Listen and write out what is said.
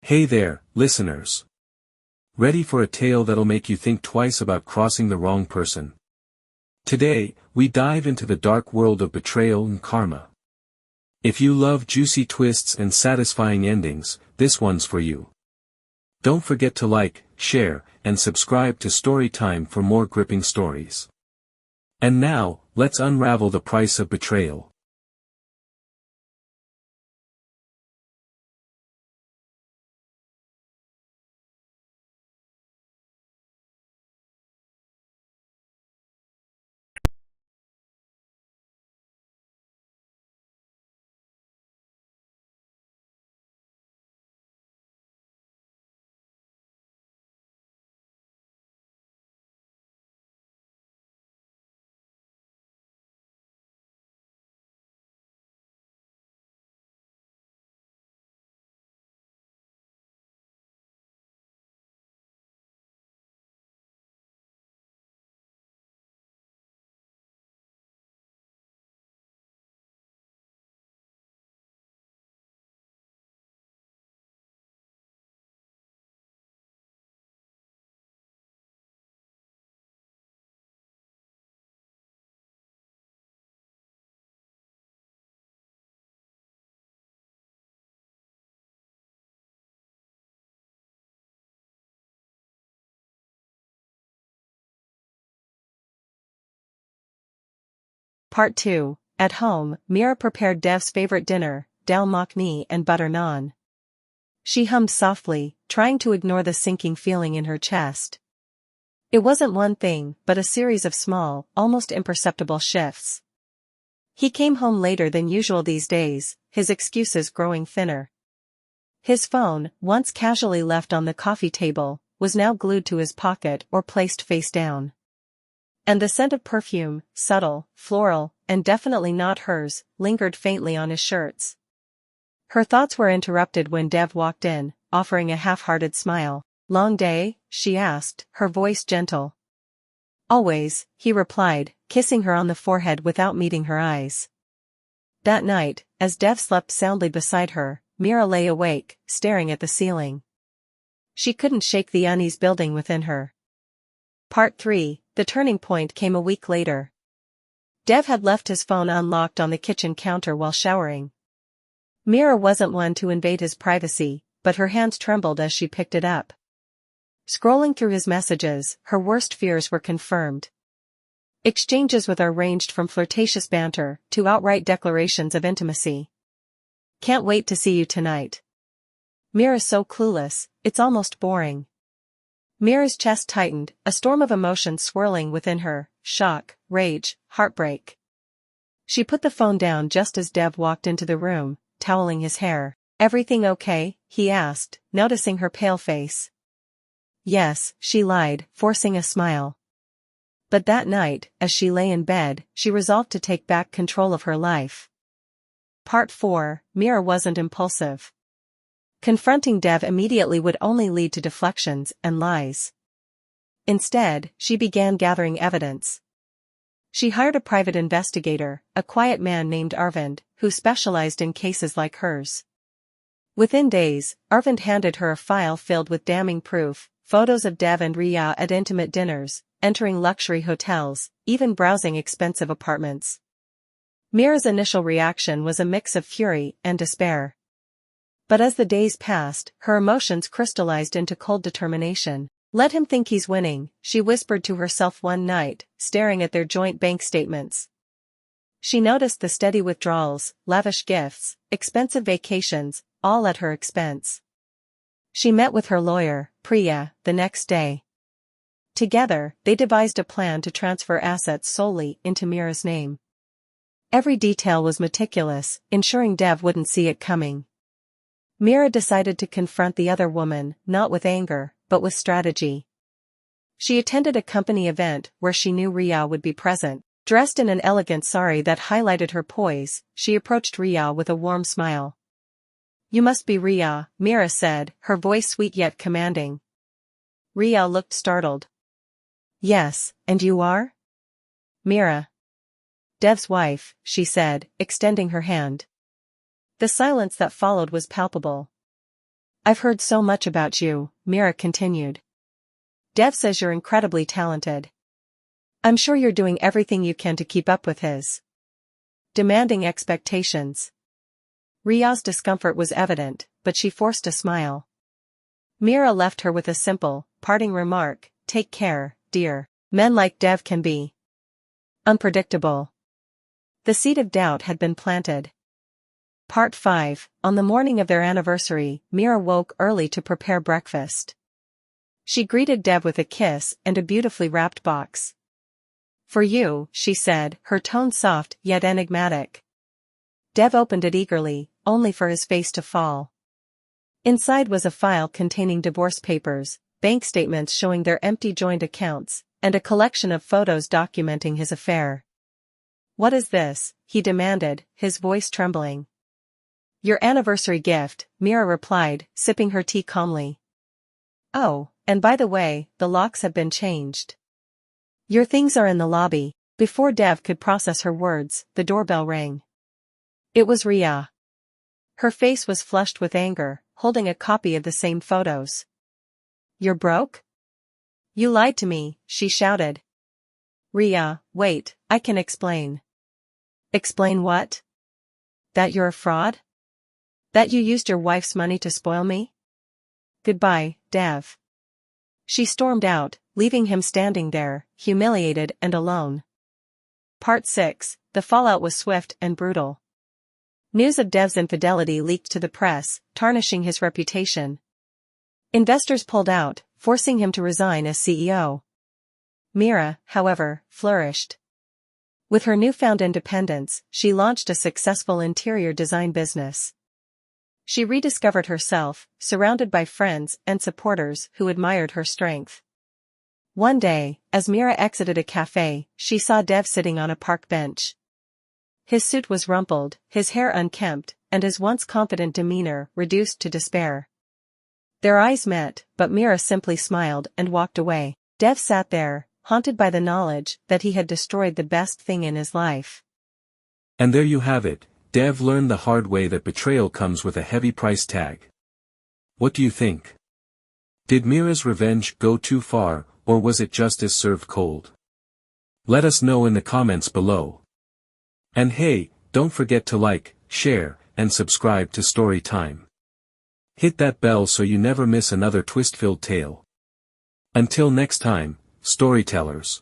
Hey there, listeners. Ready for a tale that'll make you think twice about crossing the wrong person? Today, we dive into the dark world of betrayal and karma. If you love juicy twists and satisfying endings, this one's for you. Don't forget to like, share, and subscribe to Storytime for more gripping stories. And now, let's unravel the price of betrayal. Part 2. At home, Mira prepared Dev's favorite dinner, dal makhni and butter naan. She hummed softly, trying to ignore the sinking feeling in her chest. It wasn't one thing, but a series of small, almost imperceptible shifts. He came home later than usual these days, his excuses growing thinner. His phone, once casually left on the coffee table, was now glued to his pocket or placed face down. And the scent of perfume, subtle, floral, and definitely not hers, lingered faintly on his shirts. Her thoughts were interrupted when Dev walked in, offering a half-hearted smile. "Long day?" she asked, her voice gentle. "Always," he replied, kissing her on the forehead without meeting her eyes. That night, as Dev slept soundly beside her, Mira lay awake, staring at the ceiling. She couldn't shake the unease building within her. Part 3. The turning point came a week later. Dev had left his phone unlocked on the kitchen counter while showering. Mira wasn't one to invade his privacy, but her hands trembled as she picked it up. Scrolling through his messages, her worst fears were confirmed. Exchanges with her ranged from flirtatious banter to outright declarations of intimacy. "Can't wait to see you tonight." Mira's so clueless, it's almost boring. Mira's chest tightened, a storm of emotions swirling within her: shock, rage, heartbreak. She put the phone down just as Dev walked into the room, toweling his hair. "Everything okay?" he asked, noticing her pale face. "Yes," she lied, forcing a smile. But that night, as she lay in bed, she resolved to take back control of her life. Part 4. Mira wasn't impulsive. Confronting Dev immediately would only lead to deflections and lies. Instead, she began gathering evidence. She hired a private investigator, a quiet man named Arvind, who specialized in cases like hers. Within days, Arvind handed her a file filled with damning proof, photos of Dev and Riya at intimate dinners, entering luxury hotels, even browsing expensive apartments. Mira's initial reaction was a mix of fury and despair. But as the days passed, her emotions crystallized into cold determination. "Let him think he's winning," she whispered to herself one night, staring at their joint bank statements. She noticed the steady withdrawals, lavish gifts, expensive vacations, all at her expense. She met with her lawyer, Priya, the next day. Together, they devised a plan to transfer assets solely into Mira's name. Every detail was meticulous, ensuring Dev wouldn't see it coming. Mira decided to confront the other woman, not with anger, but with strategy. She attended a company event where she knew Riya would be present. Dressed in an elegant sari that highlighted her poise, she approached Riya with a warm smile. "You must be Riya," Mira said, her voice sweet yet commanding. Riya looked startled. "Yes, and you are?" "Mira. Dev's wife," she said, extending her hand. The silence that followed was palpable. I've heard so much about you, Mira continued. Dev says you're incredibly talented. I'm sure you're doing everything you can to keep up with his demanding expectations. Ria's discomfort was evident, but she forced a smile. Mira left her with a simple, parting remark, take care, dear. Men like Dev can be unpredictable. The seed of doubt had been planted. Part 5. On the morning of their anniversary, Mira woke early to prepare breakfast. She greeted Dev with a kiss and a beautifully wrapped box. For you, she said, her tone soft yet enigmatic. Dev opened it eagerly, only for his face to fall. Inside was a file containing divorce papers, bank statements showing their empty joint accounts, and a collection of photos documenting his affair. What is this? He demanded, his voice trembling. Your anniversary gift, Mira replied, sipping her tea calmly. Oh, and by the way, the locks have been changed. Your things are in the lobby. Before Dev could process her words, the doorbell rang. It was Ria. Her face was flushed with anger, holding a copy of the same photos. You're broke? You lied to me, she shouted. Ria, wait, I can explain. Explain what? That you're a fraud? That you used your wife's money to spoil me? Goodbye, Dev. She stormed out, leaving him standing there, humiliated and alone. Part 6. The fallout was swift and brutal. News of Dev's infidelity leaked to the press, tarnishing his reputation. Investors pulled out, forcing him to resign as CEO. Mira, however, flourished. With her newfound independence, she launched a successful interior design business. She rediscovered herself, surrounded by friends and supporters who admired her strength. One day, as Mira exited a cafe, she saw Dev sitting on a park bench. His suit was rumpled, his hair unkempt, and his once confident demeanor reduced to despair. Their eyes met, but Mira simply smiled and walked away. Dev sat there, haunted by the knowledge that he had destroyed the best thing in his life. And there you have it. Dev learned the hard way that betrayal comes with a heavy price tag. What do you think? Did Mira's revenge go too far, or was it justice served cold? Let us know in the comments below. And hey, don't forget to like, share, and subscribe to Story Time. Hit that bell so you never miss another twist-filled tale. Until next time, storytellers.